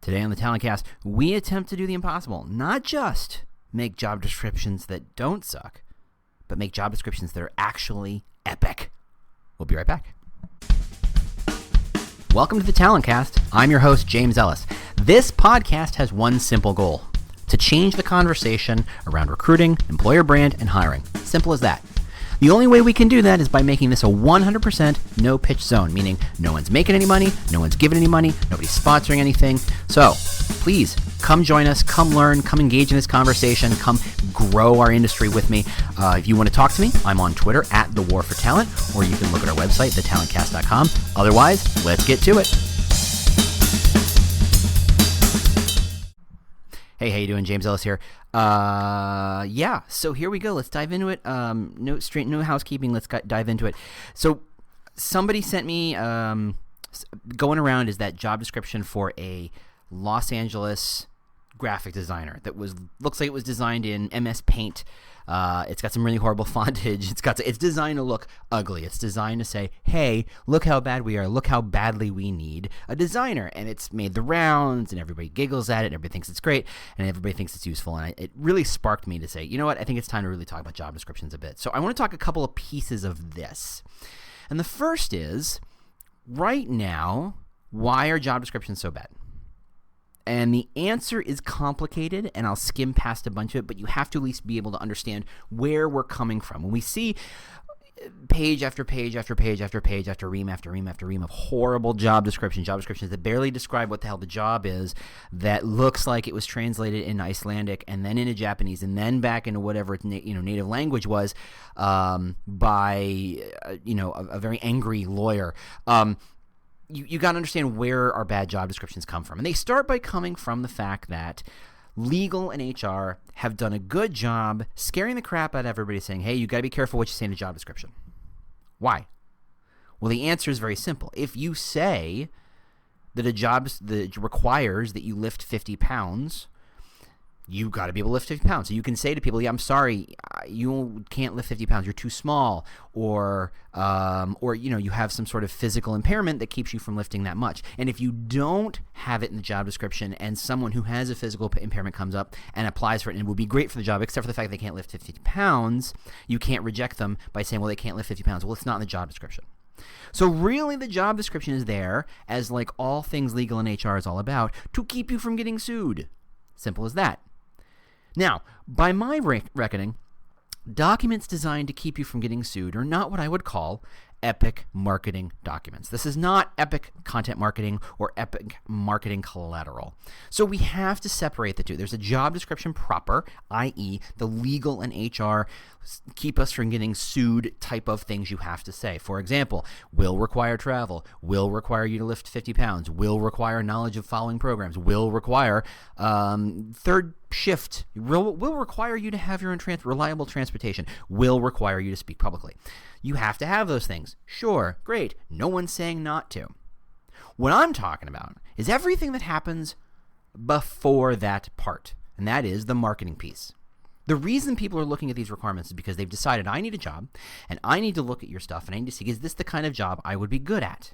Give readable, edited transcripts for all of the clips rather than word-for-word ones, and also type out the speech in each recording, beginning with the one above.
Today on the Talentcast, we attempt to do the impossible. Not just make job descriptions that don't suck, but make job descriptions that are actually epic. We'll be right back. Welcome to the Talentcast. I'm your host, James Ellis. This podcast has one simple goal: to change the conversation around recruiting, employer brand, and hiring. Simple as that. The only way we can do that is by making this a 100% no-pitch zone, meaning no one's making any money, no one's giving any money, nobody's sponsoring anything. So please come join us, come learn, come engage in this conversation, come grow our industry with me. If you want to talk to me, I'm on Twitter at The War for Talent, or you can look at our website, thetalentcast.com. Otherwise, let's get to it. Hey, how you doing? James Ellis here. So here we go. Let's dive into it. No housekeeping. Let's dive into it. So somebody sent me, going around is that job description for a Los Angeles graphic designer that looks like it was designed in MS Paint. It's got some really horrible fontage. It's designed to look ugly. It's designed to say, hey, look how bad we are. Look how badly we need a designer. And it's made the rounds, and everybody giggles at it, and everybody thinks it's great, and everybody thinks it's useful. And it really sparked me to say, you know what? I think it's time to really talk about job descriptions a bit. So I want to talk a couple of pieces of this. And the first is, right now, why are job descriptions so bad? And the answer is complicated, and I'll skim past a bunch of it, but you have to at least be able to understand where we're coming from. When we see page after page after page after page after ream after ream after ream of horrible job descriptions that barely describe what the hell the job is, that looks like it was translated in Icelandic and then into Japanese and then back into whatever its native language was by a very angry lawyer. You got to understand where our bad job descriptions come from. And they start by coming from the fact that legal and HR have done a good job scaring the crap out of everybody, saying, hey, you got to be careful what you say in a job description. Why? Well, the answer is very simple. If you say that a job that requires that you lift 50 pounds, you got to be able to lift 50 pounds. So you can say to people, yeah, I'm sorry, you can't lift 50 pounds. You're too small. Or you have some sort of physical impairment that keeps you from lifting that much. And if you don't have it in the job description and someone who has a physical impairment comes up and applies for it and it would be great for the job, except for the fact they can't lift 50 pounds, you can't reject them by saying, well, they can't lift 50 pounds. Well, it's not in the job description. So really the job description is there, as like all things legal and HR is all about, to keep you from getting sued. Simple as that. Now, by my reckoning, documents designed to keep you from getting sued are not what I would call epic marketing documents. This is not epic content marketing or epic marketing collateral. So we have to separate the two. There's a job description proper, i.e. the legal and HR keep us from getting sued type of things you have to say. For example, will require travel, will require you to lift 50 pounds, will require knowledge of following programs, will require third shift, will require you to have your own reliable transportation, will require you to speak publicly. You have to have those things. Sure, great. No one's saying not to. What I'm talking about is everything that happens before that part, and that is the marketing piece. The reason people are looking at these requirements is because they've decided, I need a job, and I need to look at your stuff, and I need to see, is this the kind of job I would be good at?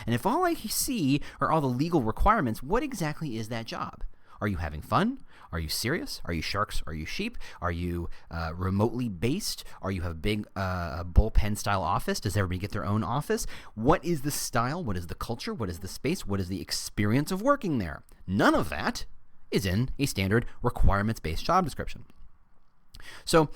And if all I see are all the legal requirements, what exactly is that job? Are you having fun? Are you serious? Are you sharks? Are you sheep? Are you remotely based? Are you have a big bullpen style office? Does everybody get their own office? What is the style? What is the culture? What is the space? What is the experience of working there? None of that is in a standard requirements-based job description. So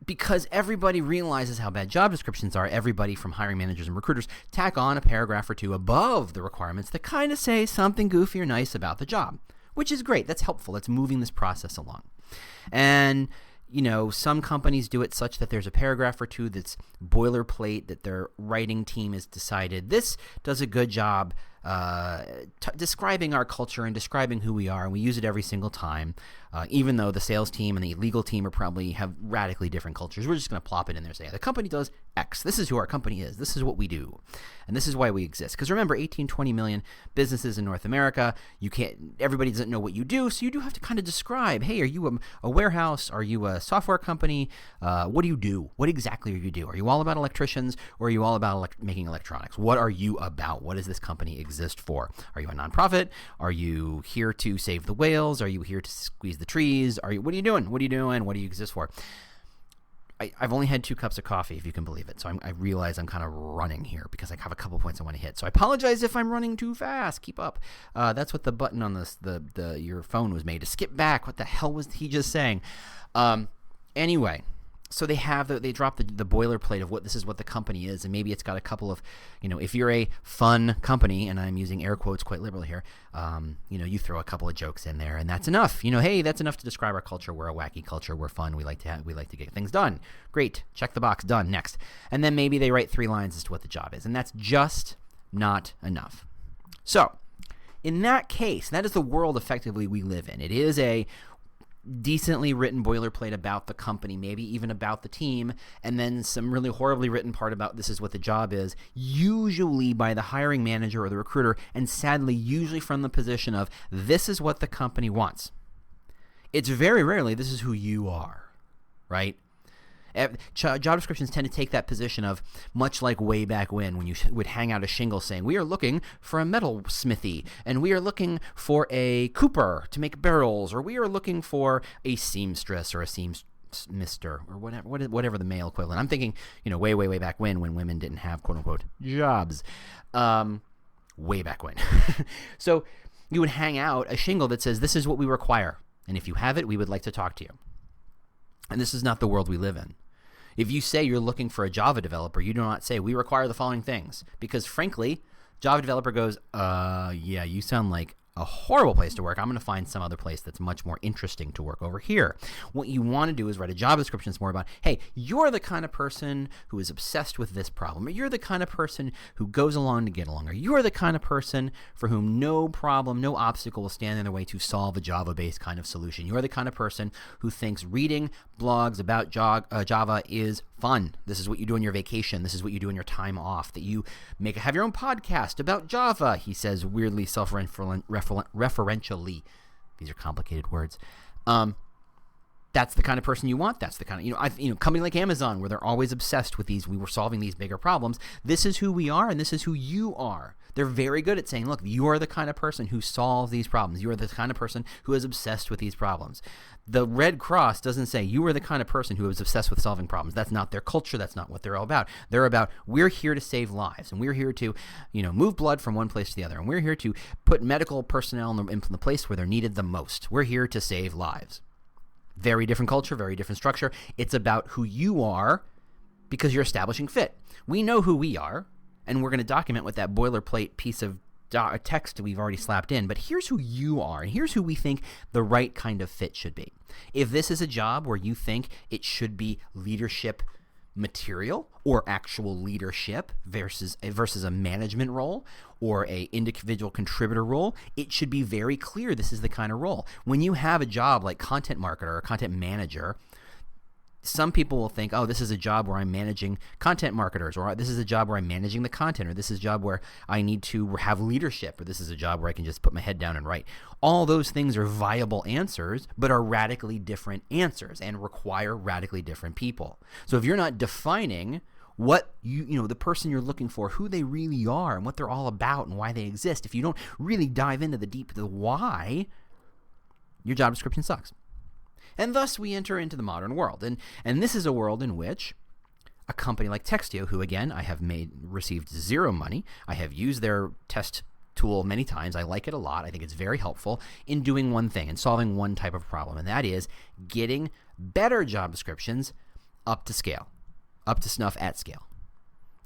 because everybody realizes how bad job descriptions are, everybody from hiring managers and recruiters tack on a paragraph or two above the requirements that kind of say something goofy or nice about the job, which is great. That's helpful. That's moving this process along. And, some companies do it such that there's a paragraph or two that's boilerplate that their writing team has decided this does a good job describing our culture and describing who we are, and we use it every single time, even though the sales team and the legal team are probably have radically different cultures. We're just going to plop it in there and say, the company does X. This is who our company is. This is what we do. And this is why we exist. Because remember, 20 million businesses in North America. Everybody doesn't know what you do, so you do have to kind of describe, hey, are you a warehouse? Are you a software company? What do you do? What exactly do you do? Are you all about electricians, or are you all about making electronics? What are you about? What is this company exist for? Are you a nonprofit? Are you here to save the whales? Are you here to squeeze the trees? What are you doing? What are you doing? What do you exist for? I've only had 2 cups of coffee, if you can believe it. So I realize I'm kind of running here because I have a couple points I want to hit. So I apologize if I'm running too fast. Keep up. That's what the button on your phone was made to skip back. What the hell was he just saying? Anyway, so they drop the boilerplate of this is what the company is, and maybe it's got a couple of, if you're a fun company, and I'm using air quotes quite liberally here, you throw a couple of jokes in there, and that's enough. Hey, that's enough to describe our culture. We're a wacky culture. We're fun. We like to get things done. Great. Check the box. Done. Next. And then maybe they write 3 lines as to what the job is, and that's just not enough. So, in that case, that is the world effectively we live in. It is a decently written boilerplate about the company, maybe even about the team, and then some really horribly written part about this is what the job is, usually by the hiring manager or the recruiter, and sadly usually from the position of this is what the company wants. It's very rarely this is who you are, right? Job descriptions tend to take that position of, much like way back when you would hang out a shingle saying, we are looking for a metal smithy, and we are looking for a cooper to make barrels, or we are looking for a seamstress or a seamster, or whatever the male equivalent. I'm thinking, way back when women didn't have quote unquote jobs. Way back when. So you would hang out a shingle that says, this is what we require, and if you have it, we would like to talk to you. And this is not the world we live in. If you say you're looking for a Java developer, you do not say, we require the following things. Because frankly, Java developer goes, yeah, you sound like a horrible place to work. I'm going to find some other place that's much more interesting to work over here. What you want to do is write a job description that's more about, hey, you're the kind of person who is obsessed with this problem, or you're the kind of person who goes along to get along, or you're the kind of person for whom no problem, no obstacle will stand in their way to solve a Java-based kind of solution. You're the kind of person who thinks reading blogs about Java is fun. This is what you do on your vacation. This is what you do on your time off. That you have your own podcast about Java, he says weirdly self-referentially. These are complicated words. That's the kind of person you want. That's the kind of, company like Amazon, where they're always obsessed with we were solving these bigger problems. This is who we are, and this is who you are. They're very good at saying, look, you are the kind of person who solves these problems. You are the kind of person who is obsessed with these problems. The Red Cross doesn't say you are the kind of person who is obsessed with solving problems. That's not their culture. That's not what they're all about. They're about, we're here to save lives, and we're here to, move blood from one place to the other, and we're here to put medical personnel in the place where they're needed the most. We're here to save lives. Very different culture, very different structure. It's about who you are because you're establishing fit. We know who we are, and we're going to document with that boilerplate piece of text we've already slapped in. But here's who you are, and here's who we think the right kind of fit should be. If this is a job where you think it should be leadership material or actual leadership versus a management role or a individual contributor role, it should be very clear this is the kind of role. When you have a job like content marketer or content manager, some people will think, oh, this is a job where I'm managing content marketers, or this is a job where I'm managing the content, or this is a job where I need to have leadership, or this is a job where I can just put my head down and write. All those things are viable answers, but are radically different answers and require radically different people. So if you're not defining what the person you're looking for, who they really are and what they're all about and why they exist, if you don't really dive into the why, your job description sucks. And thus we enter into the modern world. And this is a world in which a company like Textio, who again I have received zero money, I have used their test tool many times. I like it a lot. I think it's very helpful in doing one thing and solving one type of problem, and that is getting better job descriptions up to scale, up to snuff at scale.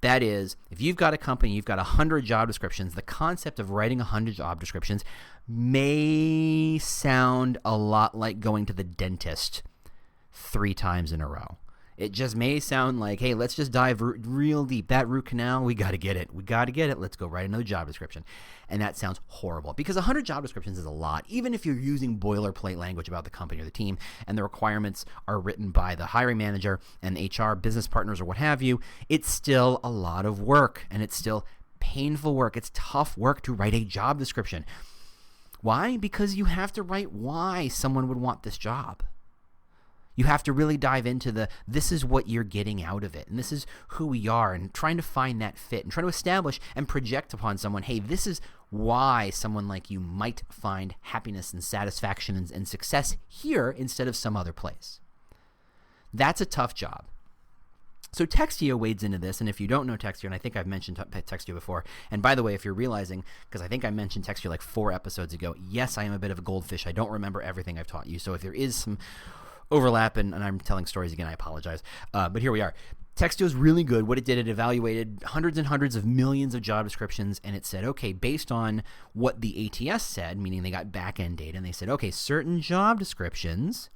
That is, if you've got a company, you've got 100 job descriptions, the concept of writing 100 job descriptions may sound a lot like going to the dentist 3 times in a row. It just may sound like, hey, let's just dive real deep. That root canal, we got to get it. We got to get it. Let's go write another job description. And that sounds horrible because 100 job descriptions is a lot. Even if you're using boilerplate language about the company or the team and the requirements are written by the hiring manager and HR business partners or what have you, it's still a lot of work, and it's still painful work. It's tough work to write a job description. Why? Because you have to write why someone would want this job. You have to really dive into this is what you're getting out of it, and this is who we are, and trying to find that fit and try to establish and project upon someone, hey, this is why someone like you might find happiness and satisfaction and success here instead of some other place. That's a tough job. So Textio wades into this, and if you don't know Textio, and I think I've mentioned Textio before, and by the way, if you're realizing, because I think I mentioned Textio like 4 episodes ago, yes, I am a bit of a goldfish. I don't remember everything I've taught you, so if there is some overlap and I'm telling stories again, I apologize. But here we are. Textio is really good. What it did, it evaluated hundreds and hundreds of millions of job descriptions, and it said, okay, based on what the ATS said, meaning they got back-end data, and they said, okay, certain job descriptions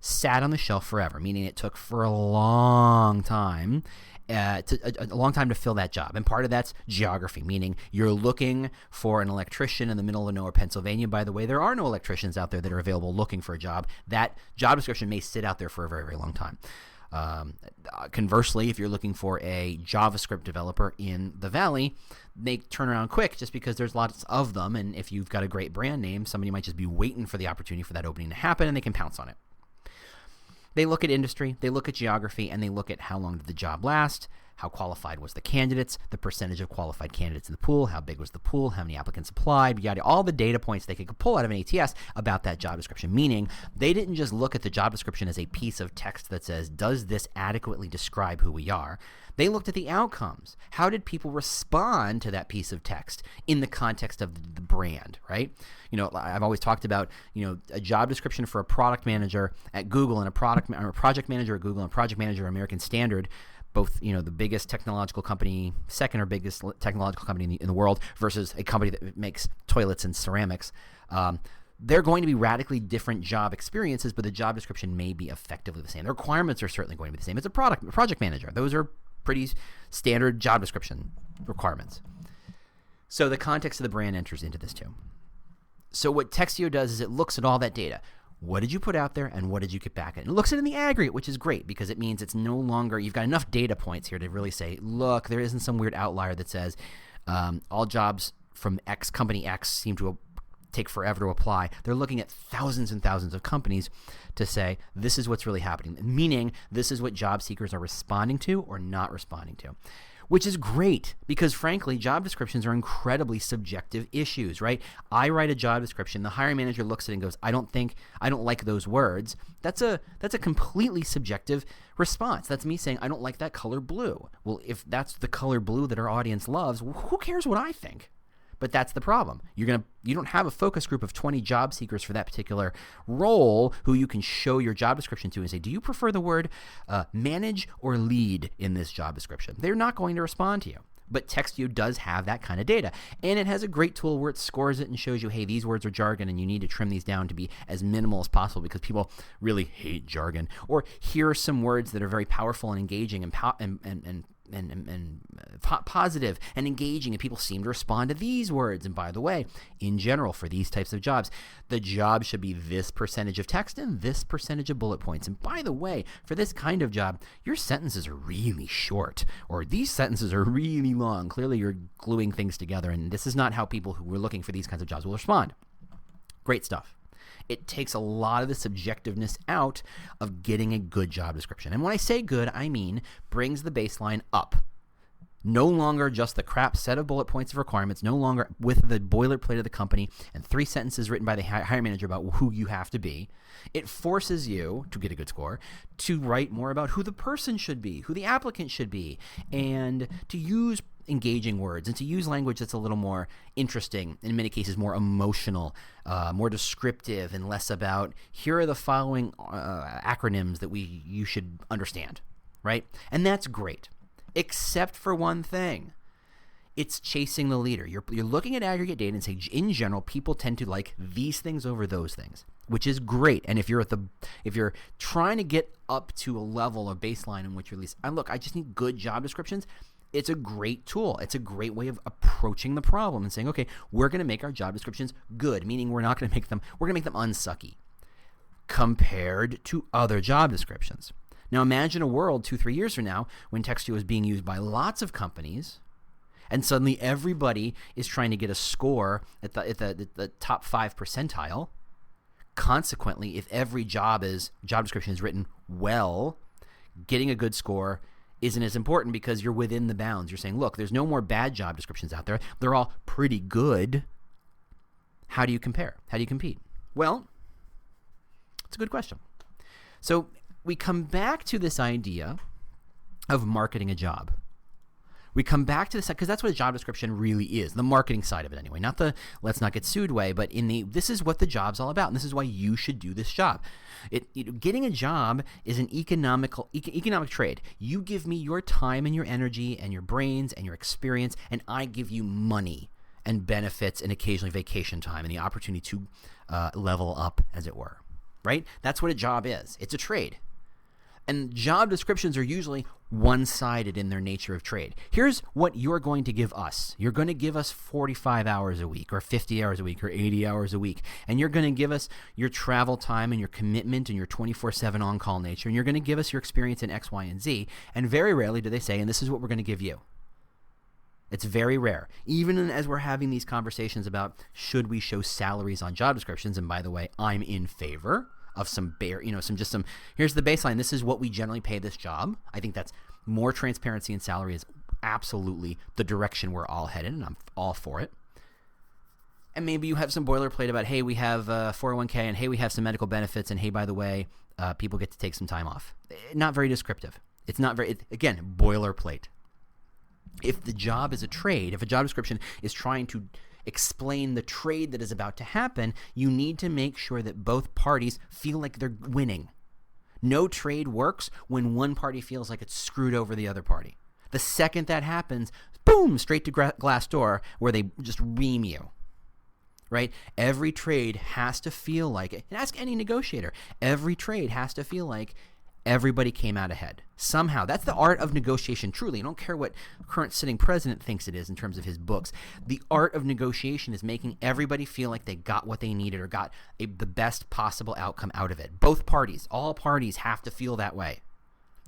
sat on the shelf forever, meaning it took for a long time to fill that job. And part of that's geography, meaning you're looking for an electrician in the middle of nowhere, Pennsylvania. By the way, there are no electricians out there that are available looking for a job. That job description may sit out there for a very, very long time. Conversely, if you're looking for a JavaScript developer in the Valley, they turn around quick just because there's lots of them. And if you've got a great brand name, somebody might just be waiting for the opportunity for that opening to happen, and they can pounce on it. They look at industry, they look at geography, and they look at how long did the job last, how qualified was the candidates, the percentage of qualified candidates in the pool, how big was the pool, how many applicants applied, yada, all the data points they could pull out of an ATS about that job description, meaning they didn't just look at the job description as a piece of text that says, does this adequately describe who we are? They looked at the outcomes. How did people respond to that piece of text in the context of the brand, right? You know, I've always talked about, you know, a job description for a product manager at Google and a project manager at Google and a project manager at American Standard, both, you know, the biggest technological company, second or biggest technological company in the world versus a company that makes toilets and ceramics. They're going to be radically different job experiences, but the job description may be effectively the same. The requirements are certainly going to be the same. It's a project manager. Those are pretty standard job description requirements. So the context of the brand enters into this too. So what Textio does is it looks at all that data. What did you put out there and what did you get back? And it looks at it in the aggregate, which is great because it means it's no longer, you've got enough data points here to really say, look, there isn't some weird outlier that says all jobs from X company X seem to take forever to apply. They're looking at thousands and thousands of companies to say, this is what's really happening, meaning this is what job seekers are responding to or not responding to, which is great because, frankly, job descriptions are incredibly subjective issues, right? I write a job description. The hiring manager looks at it and goes, I don't like those words. That's a completely subjective response. That's me saying, I don't like that color blue. Well, if that's the color blue that our audience loves, who cares what I think? But that's the problem. You don't have a focus group of 20 job seekers for that particular role who you can show your job description to and say, do you prefer the word manage or lead in this job description? They're not going to respond to you. But Textio does have that kind of data. And it has a great tool where it scores it and shows you, hey, these words are jargon and you need to trim these down to be as minimal as possible because people really hate jargon. Or here are some words that are very powerful and engaging and positive and engaging, and people seem to respond to these words. And by the way, in general, for these types of jobs, the job should be this percentage of text and this percentage of bullet points. And by the way, for this kind of job, your sentences are really short, or these sentences are really long. Clearly, you're gluing things together, and this is not how people who are looking for these kinds of jobs will respond. Great stuff. It takes a lot of the subjectiveness out of getting a good job description. And when I say good, I mean brings the baseline up. No longer just the crap set of bullet points of requirements, no longer with the boilerplate of the company and 3 sentences written by the hiring manager about who you have to be. It forces you, to get a good score, to write more about who the person should be, who the applicant should be, and to use engaging words and to use language that's a little more interesting, in many cases more emotional, more descriptive, and less about here are the following acronyms that you should understand, right? And that's great, except for one thing. It's chasing the leader. You're looking at aggregate data and saying, in general, people tend to like these things over those things, which is great. And if you're trying to get up to a level of baseline in which you're at least, I just need good job descriptions. It's a great tool. It's a great way of approaching the problem and saying, okay, we're going to make our job descriptions good, meaning we're going to make them unsucky compared to other job descriptions. Now imagine a world 2-3 years from now when Textio is being used by lots of companies and suddenly everybody is trying to get a score at the top 5 percentile Consequently, if every job description is written well, getting a good score isn't as important because you're within the bounds. You're saying, look, there's no more bad job descriptions out there. They're all pretty good. How do you compare? How do you compete? Well, it's a good question. So we come back to this idea of marketing a job. We come back to this because that's what a job description really is, the marketing side of it anyway, not the let's not get sued way, but this is what the job's all about, and this is why you should do this job. Getting a job is an economic trade. You give me your time and your energy and your brains and your experience, and I give you money and benefits and occasionally vacation time and the opportunity to level up, as it were, right? That's what a job is. It's a trade. And job descriptions are usually one-sided in their nature of trade. Here's what you're going to give us. You're going to give us 45 hours a week or 50 hours a week or 80 hours a week. And you're going to give us your travel time and your commitment and your 24/7 on-call nature. And you're going to give us your experience in X, Y, and Z. And very rarely do they say, and this is what we're going to give you. It's very rare. Even as we're having these conversations about should we show salaries on job descriptions, and by the way, I'm in favor of here's the baseline. This is what we generally pay this job. I think that's more transparency in salary is absolutely the direction we're all headed, and I'm all for it. And maybe you have some boilerplate about, hey, we have 401k, and hey, we have some medical benefits, and hey, by the way, people get to take some time off. Not very descriptive. It's not very, again, boilerplate. If the job is a trade, if a job description is trying to explain the trade that is about to happen, you need to make sure that both parties feel like they're winning. No trade works when one party feels like it's screwed over the other party. The second that happens, boom, straight to Glassdoor where they just ream you, right? Every trade has to feel like it. And ask any negotiator. Every trade has to feel like everybody came out ahead. Somehow. That's the art of negotiation, truly. I don't care what current sitting president thinks it is in terms of his books. The art of negotiation is making everybody feel like they got what they needed or got the best possible outcome out of it. Both parties, all parties have to feel that way.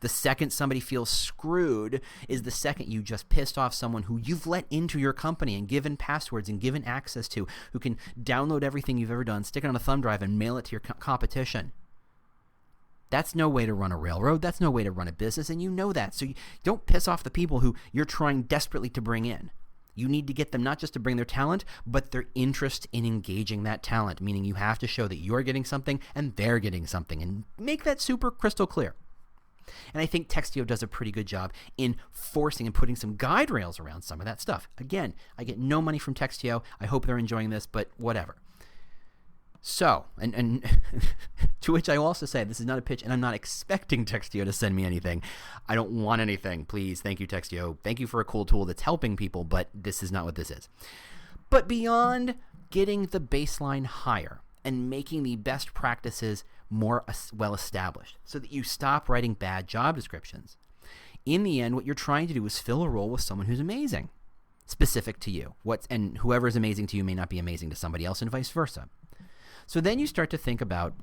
The second somebody feels screwed is the second you just pissed off someone who you've let into your company and given passwords and given access to, who can download everything you've ever done, stick it on a thumb drive, and mail it to your competition. That's no way to run a railroad. That's no way to run a business, and you know that. So you don't piss off the people who you're trying desperately to bring in. You need to get them not just to bring their talent, but their interest in engaging that talent, meaning you have to show that you're getting something and they're getting something, and make that super crystal clear. And I think Textio does a pretty good job in forcing and putting some guide rails around some of that stuff. Again, I get no money from Textio. I hope they're enjoying this, but whatever. So, and to which I will also say, this is not a pitch, and I'm not expecting Textio to send me anything. I don't want anything. Please, thank you, Textio. Thank you for a cool tool that's helping people, but this is not what this is. But beyond getting the baseline higher and making the best practices more well established so that you stop writing bad job descriptions, in the end, what you're trying to do is fill a role with someone who's amazing, specific to you. And whoever is amazing to you may not be amazing to somebody else, and vice versa. So then you start to think about,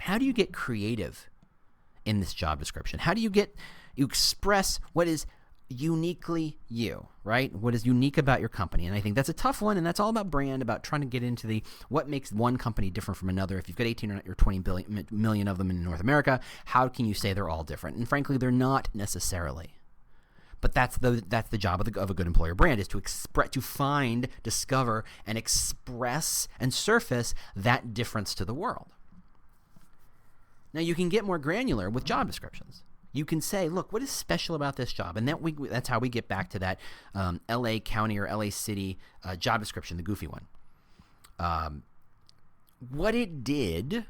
how do you get creative in this job description? How do you express what is uniquely you, right? What is unique about your company? And I think that's a tough one, and that's all about brand, about trying to get into what makes one company different from another. If you've got 18 or 20 million of them in North America, how can you say they're all different? And frankly, they're not necessarily. But that's the job of a good employer brand, is to find, discover, and express and surface that difference to the world. Now, you can get more granular with job descriptions. You can say, look, what is special about this job? And that's how we get back to that LA County or LA City job description, the goofy one. What it did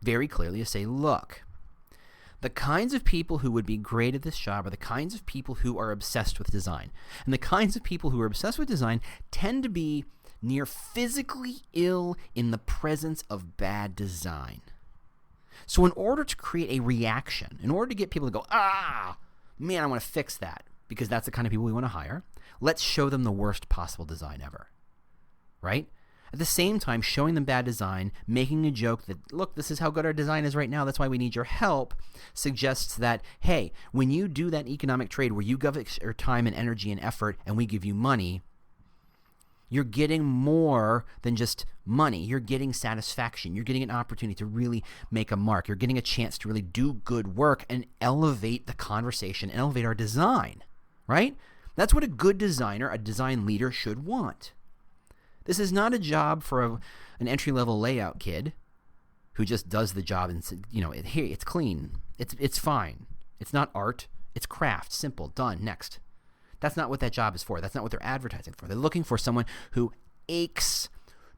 very clearly is say, look, the kinds of people who would be great at this job are the kinds of people who are obsessed with design. And the kinds of people who are obsessed with design tend to be near physically ill in the presence of bad design. So in order to create a reaction, in order to get people to go, man, I want to fix that, because that's the kind of people we want to hire, let's show them the worst possible design ever, right? At the same time, showing them bad design, making a joke that, look, this is how good our design is right now, that's why we need your help, suggests that, hey, when you do that economic trade where you give your time and energy and effort and we give you money, You're getting more than just money. You're getting satisfaction. You're getting an opportunity to really make a mark. You're getting a chance to really do good work and elevate the conversation and elevate our design, right? That's what a good designer, a design leader should want. This is not a job for an entry-level layout kid who just does the job and, hey, it's clean. It's fine. It's not art. It's craft. Simple. Done. Next. That's not what that job is for. That's not what they're advertising for. They're looking for someone who aches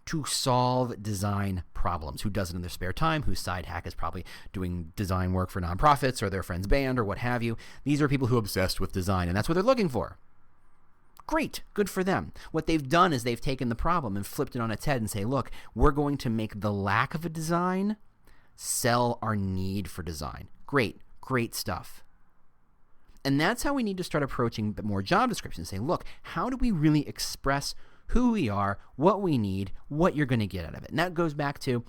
to solve design problems, who does it in their spare time, whose side hack is probably doing design work for nonprofits or their friend's band or what have you. These are people who are obsessed with design, and that's what they're looking for. Great. Good for them. What they've done is they've taken the problem and flipped it on its head and say, look, we're going to make the lack of a design sell our need for design. Great. Great stuff. And that's how we need to start approaching more job descriptions, saying, look, how do we really express who we are, what we need, what you're going to get out of it? And that goes back to,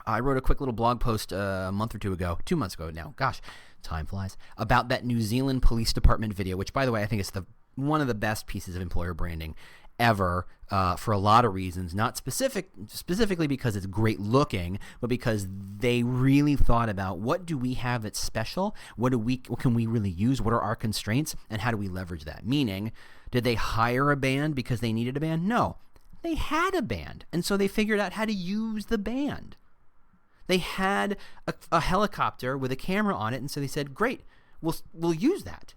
I wrote a quick little blog post a month or 2 months ago now, gosh, time flies, about that New Zealand Police Department video, which, by the way, I think is one of the best pieces of employer branding ever, for a lot of reasons, not specifically because it's great looking, but because they really thought about what do we have that's special, what can we really use, what are our constraints, and how do we leverage that? Meaning, did they hire a band because they needed a band? No, they had a band, and so they figured out how to use the band. They had a helicopter with a camera on it, and so they said, great, we'll use that.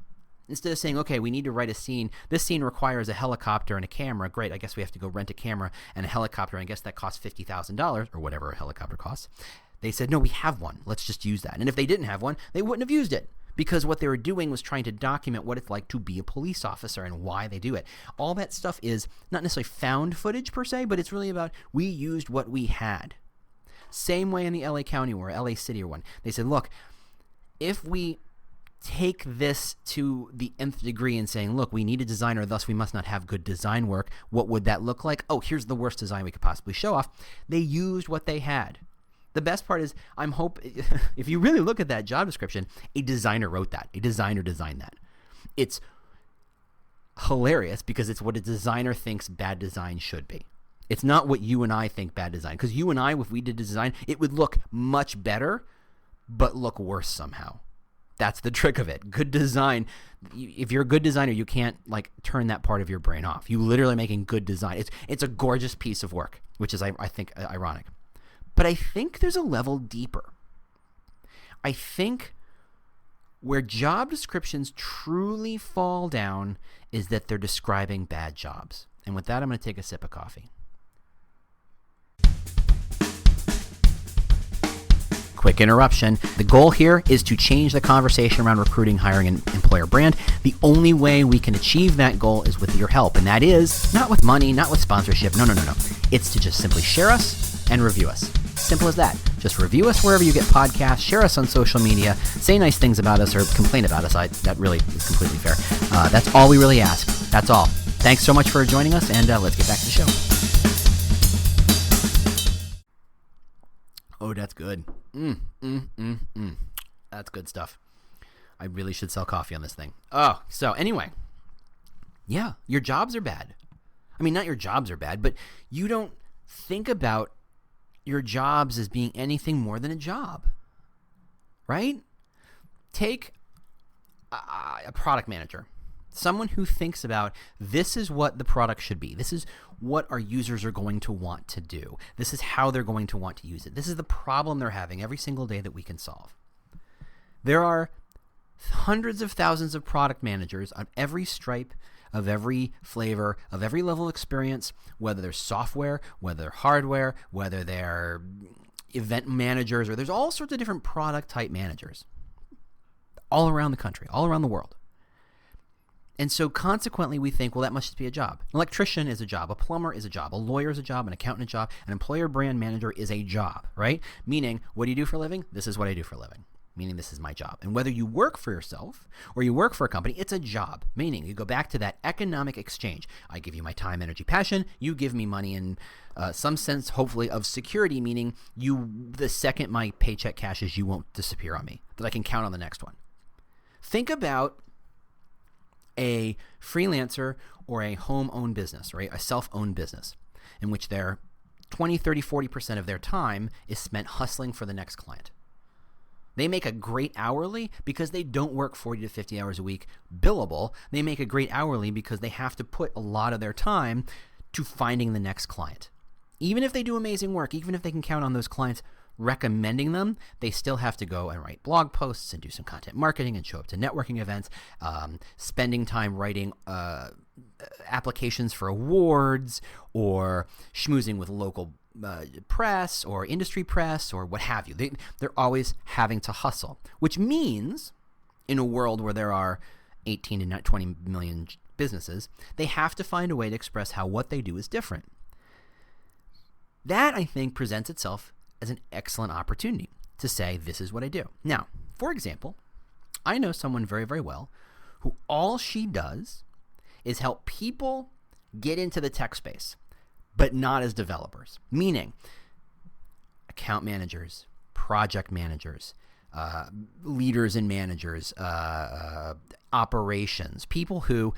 Instead of saying, okay, we need to write a scene. This scene requires a helicopter and a camera. Great, I guess we have to go rent a camera and a helicopter, and I guess that costs $50,000 or whatever a helicopter costs. They said, no, we have one. Let's just use that. And if they didn't have one, they wouldn't have used it, because what they were doing was trying to document what it's like to be a police officer and why they do it. All that stuff is not necessarily found footage per se, but it's really about we used what we had. Same way in the LA County or LA City or one. They said, look, if we take this to the nth degree and saying, look, we need a designer, thus we must not have good design work. What would that look like? Oh, here's the worst design we could possibly show off. They used what they had. The best part is, if you really look at that job description, a designer wrote that. A designer designed that. It's hilarious because it's what a designer thinks bad design should be. It's not what you and I think bad design. Because you and I, if we did design, it would look much better, but look worse somehow. That's the trick of it. Good design. If you're a good designer, you can't turn that part of your brain off. You literally making good design. It's a gorgeous piece of work, which is, I think, ironic. But I think there's a level deeper. I think where job descriptions truly fall down is that they're describing bad jobs. And with that, I'm going to take a sip of coffee. Quick interruption. The goal here is to change the conversation around recruiting, hiring, and employer brand. The only way we can achieve that goal is with your help. And that is not with money, not with sponsorship. No. It's to just simply share us and review us. Simple as that. Just review us wherever you get podcasts, share us on social media, say nice things about us or complain about us. That really is completely fair. That's all we really ask. That's all. Thanks so much for joining us, and let's get back to the show. Oh, that's good. That's good stuff. I really should sell coffee on this thing. Oh, so anyway. Yeah, your jobs are bad. I mean, not your jobs are bad, but you don't think about your jobs as being anything more than a job, right? Take a product manager, someone who thinks about this is what the product should be. This is what our users are going to want to do. This is how they're going to want to use it. This is the problem they're having every single day that we can solve. There are hundreds of thousands of product managers on every stripe, of every flavor, of every level of experience, whether they're software, whether they're hardware, whether they're event managers, or there's all sorts of different product type managers all around the country, all around the world. And so consequently, we think, well, that must just be a job. An electrician is a job. A plumber is a job. A lawyer is a job. An accountant is a job. An employer brand manager is a job, right? Meaning, what do you do for a living? This is what I do for a living. Meaning this is my job. And whether you work for yourself or you work for a company, it's a job. Meaning you go back to that economic exchange. I give you my time, energy, passion. You give me money in some sense, hopefully, of security, meaning the second my paycheck cashes, you won't disappear on me, that I can count on the next one. Think about a freelancer or a home-owned business, right? A self-owned business in which their 20, 30, 40% of their time is spent hustling for the next client. They make a great hourly because they don't work 40 to 50 hours a week billable. They make a great hourly because they have to put a lot of their time to finding the next client. Even if they do amazing work, even if they can count on those clients recommending them, they still have to go and write blog posts and do some content marketing and show up to networking events, spending time writing applications for awards or schmoozing with local press or industry press or what have you. They're always having to hustle, which means in a world where there are 18 to 20 million businesses, they have to find a way to express how what they do is different. That, I think, presents itself as an excellent opportunity to say, this is what I do. Now, for example, I know someone very, very well who all she does is help people get into the tech space, but not as developers, meaning account managers, project managers, leaders and managers, operations, people who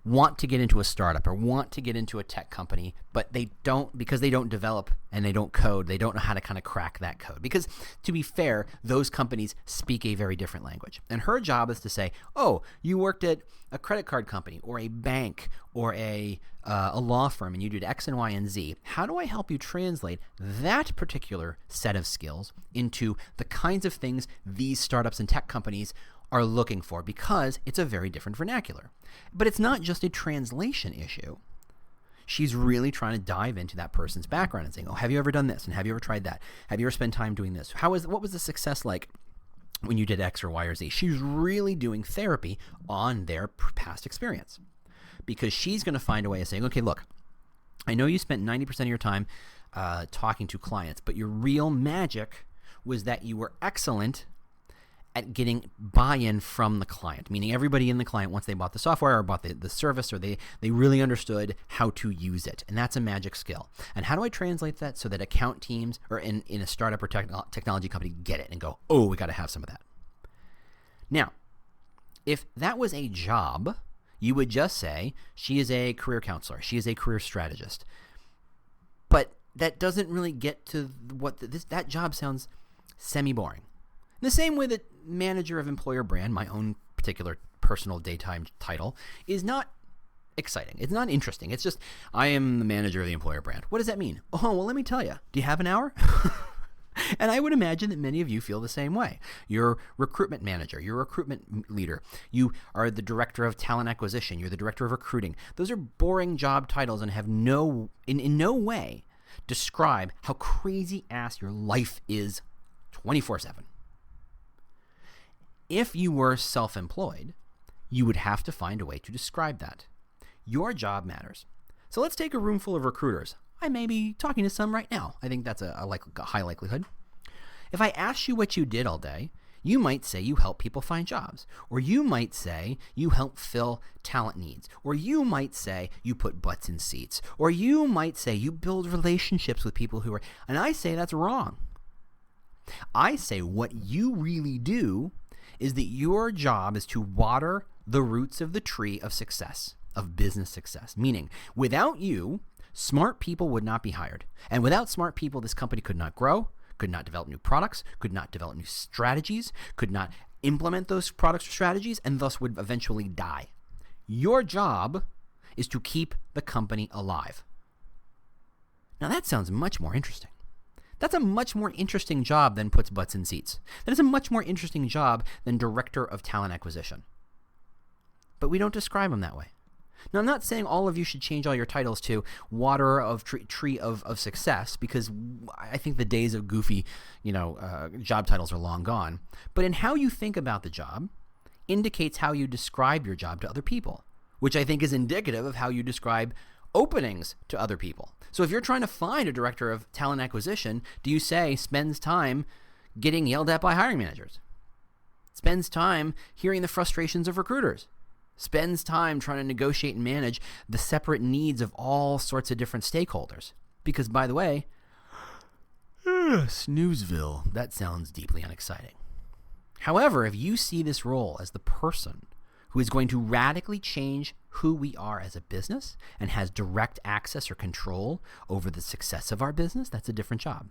want to get into a startup or want to get into a tech company, but they don't, because they don't develop and they don't code, they don't know how to kind of crack that code. Because to be fair, those companies speak a very different language. And her job is to say, oh, you worked at a credit card company or a bank or a law firm and you did X and Y and Z. How do I help you translate that particular set of skills into the kinds of things these startups and tech companies are looking for, because it's a very different vernacular. But it's not just a translation issue. She's really trying to dive into that person's background and saying, oh, have you ever done this? And have you ever tried that? Have you ever spent time doing this? What was the success like when you did X or Y or Z? She's really doing therapy on their past experience, because she's going to find a way of saying, okay, look, I know you spent 90% of your time talking to clients, but your real magic was that you were excellent at getting buy-in from the client, meaning everybody in the client, once they bought the software or bought the service, or they really understood how to use it. And that's a magic skill. And how do I translate that so that account teams or in a startup or technology company get it and go, oh, we got to have some of that. Now, if that was a job, you would just say she is a career counselor. She is a career strategist. But that doesn't really get to what that job sounds semi-boring. In the same way that manager of employer brand, my own particular personal daytime title, is not exciting. It's not interesting. It's just, I am the manager of the employer brand. What does that mean? Oh, well, let me tell you. Do you have an hour? And I would imagine that many of you feel the same way. You're recruitment manager. You're a recruitment leader. You are the director of talent acquisition. You're the director of recruiting. Those are boring job titles and have in no way describe how crazy ass your life is 24/7. If you were self-employed, you would have to find a way to describe that. Your job matters. So let's take a room full of recruiters. I may be talking to some right now. I think that's a high likelihood. If I asked you what you did all day, you might say you help people find jobs. Or you might say you help fill talent needs. Or you might say you put butts in seats. Or you might say you build relationships with people who are... And I say that's wrong. I say what you really do is that your job is to water the roots of the tree of success, of business success. Meaning, without you, smart people would not be hired. And without smart people, this company could not grow, could not develop new products, could not develop new strategies, could not implement those products or strategies, and thus would eventually die. Your job is to keep the company alive. Now that sounds much more interesting. That's a much more interesting job than puts butts in seats. That is a much more interesting job than director of talent acquisition. But we don't describe them that way. Now, I'm not saying all of you should change all your titles to waterer of tree of success, because I think the days of goofy, job titles are long gone. But in how you think about the job indicates how you describe your job to other people, which I think is indicative of how you describe openings to other people. So if you're trying to find a director of talent acquisition, do you say spends time getting yelled at by hiring managers? Spends time hearing the frustrations of recruiters? Spends time trying to negotiate and manage the separate needs of all sorts of different stakeholders? Because, by the way, Snoozeville, that sounds deeply unexciting. However, if you see this role as the person who is going to radically change who we are as a business and has direct access or control over the success of our business, that's a different job.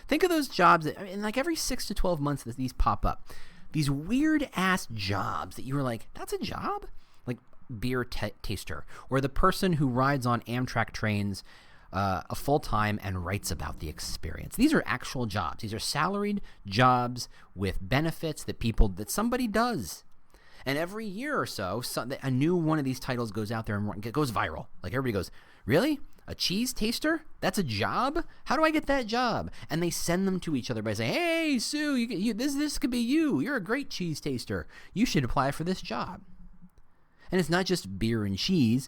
Think of those jobs that, like every 6 to 12 months that these pop up. These weird ass jobs that you were like, that's a job? Like beer taster, or the person who rides on Amtrak trains a full-time and writes about the experience. These are actual jobs. These are salaried jobs with benefits that somebody does. And every year or so, a new one of these titles goes out there and it goes viral. Like everybody goes, really? A cheese taster? That's a job? How do I get that job? And they send them to each other by saying, hey, Sue, this could be you. You're a great cheese taster. You should apply for this job. And it's not just beer and cheese,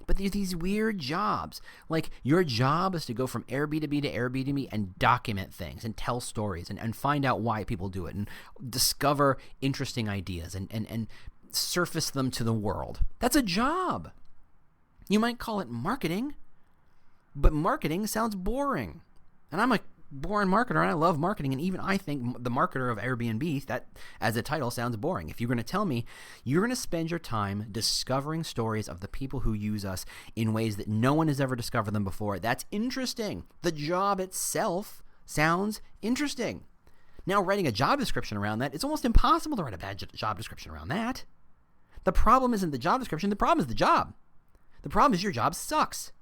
but there's these weird jobs. Like your job is to go from Airbnb to Airbnb and document things and tell stories and find out why people do it and discover interesting ideas and surface them to the world. That's a job. You might call it marketing, but marketing sounds boring. And I'm a boring marketer, and I love marketing, and even I think the marketer of Airbnb, that as a title sounds boring. If you're going to tell me you're going to spend your time discovering stories of the people who use us in ways that no one has ever discovered them before, that's interesting. The job itself sounds interesting. Now, writing a job description around that, it's almost impossible to write a bad job description around that. The problem isn't the job description, the problem is the job. The problem is your job sucks.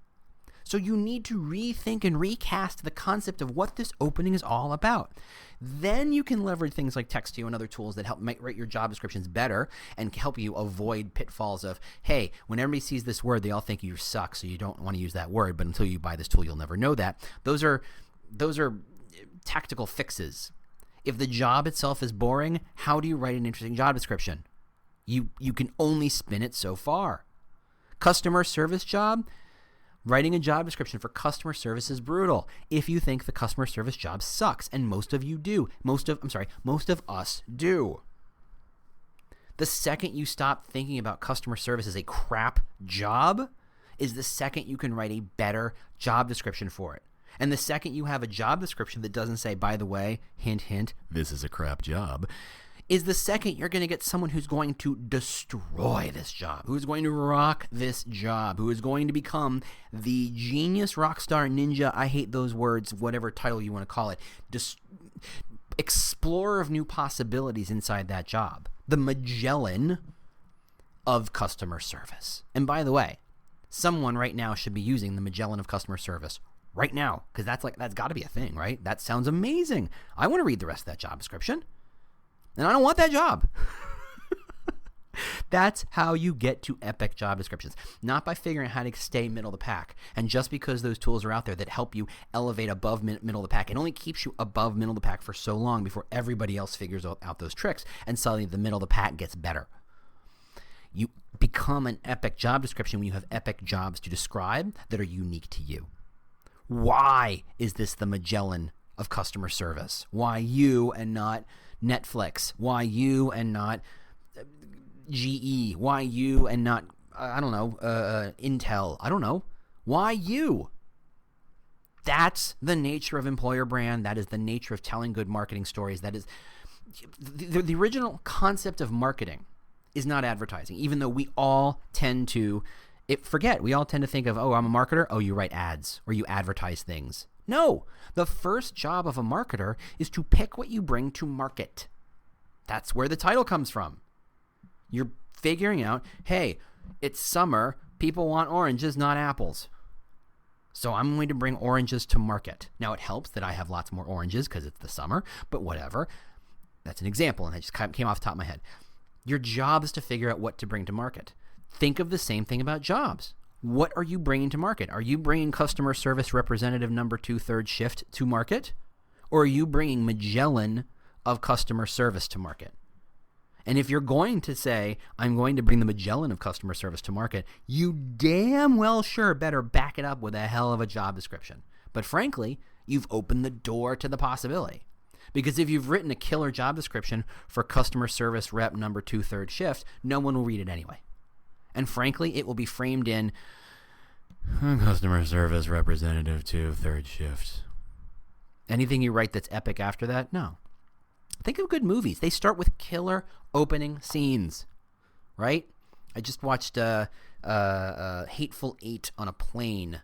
So you need to rethink and recast the concept of what this opening is all about. Then you can leverage things like Textio and other tools that help write your job descriptions better and help you avoid pitfalls of, hey, when everybody sees this word, they all think you suck, so you don't want to use that word, but until you buy this tool, you'll never know that. Those are tactical fixes. If the job itself is boring, how do you write an interesting job description? You can only spin it so far. Customer service job? Writing a job description for customer service is brutal if you think the customer service job sucks, and most of you do. Most of us do. The second you stop thinking about customer service as a crap job is the second you can write a better job description for it. And the second you have a job description that doesn't say, by the way, hint, hint, this is a crap job, is the second you're going to get someone who's going to destroy this job, who's going to rock this job, who is going to become the genius, rock star, ninja, I hate those words, whatever title you want to call it, explorer of new possibilities inside that job, the Magellan of customer service. And by the way, someone right now should be using the Magellan of customer service right now, because that's got to be a thing, right? That sounds amazing. I want to read the rest of that job description. And I don't want that job. That's how you get to epic job descriptions, not by figuring out how to stay middle of the pack. And just because those tools are out there that help you elevate above middle of the pack, it only keeps you above middle of the pack for so long before everybody else figures out those tricks, and suddenly the middle of the pack gets better. You become an epic job description when you have epic jobs to describe that are unique to you. Why is this the Magellan of customer service? Why you and not Netflix? Why you and not GE? Why you and not, Intel? I don't know. Why you? That's the nature of employer brand. That is the nature of telling good marketing stories. That is the original concept of marketing is not advertising, even though we all tend to we all tend to think of, oh, I'm a marketer. Oh, you write ads or you advertise things. No, the first job of a marketer is to pick what you bring to market. That's where the title comes from. You're figuring out, hey, it's summer. People want oranges, not apples. So I'm going to bring oranges to market. Now, it helps that I have lots more oranges because it's the summer, but whatever. That's an example, and it just came off the top of my head. Your job is to figure out what to bring to market. Think of the same thing about jobs. What are you bringing to market? Are you bringing customer service representative number 2 third shift to market? Or are you bringing Magellan of customer service to market? And if you're going to say, I'm going to bring the Magellan of customer service to market, you damn well sure better back it up with a hell of a job description. But frankly, you've opened the door to the possibility. Because if you've written a killer job description for customer service rep number 2 third shift, no one will read it anyway. And frankly, it will be framed in customer service representative 2 third shift. Anything you write that's epic after that? No. Think of good movies. They start with killer opening scenes, right? I just watched Hateful Eight on a plane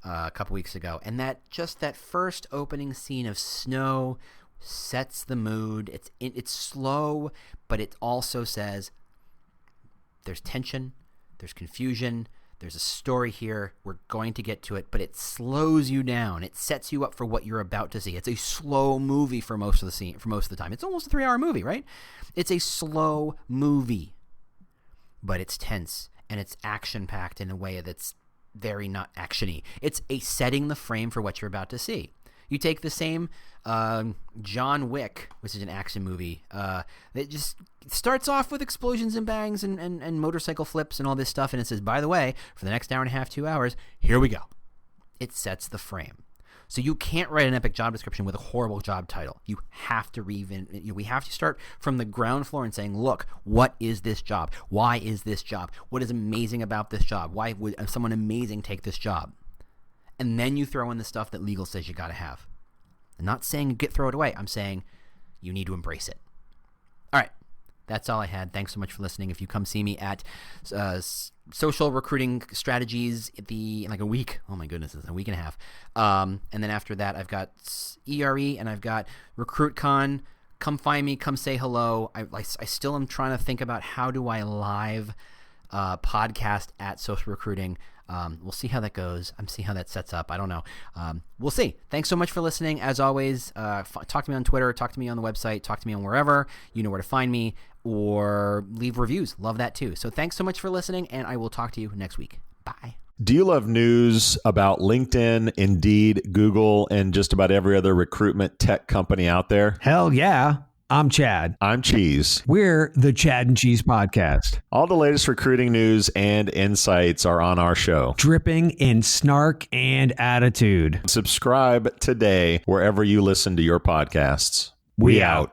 a couple weeks ago, and that first opening scene of snow sets the mood. It's slow, but it also says there's tension, there's confusion, there's a story here. We're going to get to it, but it slows you down. It sets you up for what you're about to see. It's a slow movie for most of the time. It's almost a 3-hour movie, right? It's a slow movie, but it's tense and it's action-packed in a way that's very not action-y. It's a setting the frame for what you're about to see. You take the same John Wick, which is an action movie, that just starts off with explosions and bangs and motorcycle flips and all this stuff, and it says, by the way, for the next hour and a half, 2 hours, here we go. It sets the frame. So you can't write an epic job description with a horrible job title. You have to we have to start from the ground floor and saying, look, what is this job? Why is this job? What is amazing about this job? Why would someone amazing take this job? And then you throw in the stuff that legal says you got to have. I'm not saying throw it away. I'm saying you need to embrace it. All right. That's all I had. Thanks so much for listening. If you come see me at Social Recruiting Strategies in like a week. Oh my goodness, it's a week and a half. And then after that, I've got ERE and I've got RecruitCon. Come find me. Come say hello. I still am trying to think about how do I live podcast at Social Recruiting. We'll see how that goes. See how that sets up. I don't know. We'll see. Thanks so much for listening. As always, talk to me on Twitter, talk to me on the website, talk to me on wherever. You know where to find me, or leave reviews. Love that too. So thanks so much for listening, and I will talk to you next week. Bye. Do you love news about LinkedIn, Indeed, Google, and just about every other recruitment tech company out there? Hell yeah. I'm Chad. I'm Cheese. We're the Chad and Cheese Podcast. All the latest recruiting news and insights are on our show. Dripping in snark and attitude. Subscribe today wherever you listen to your podcasts. We out.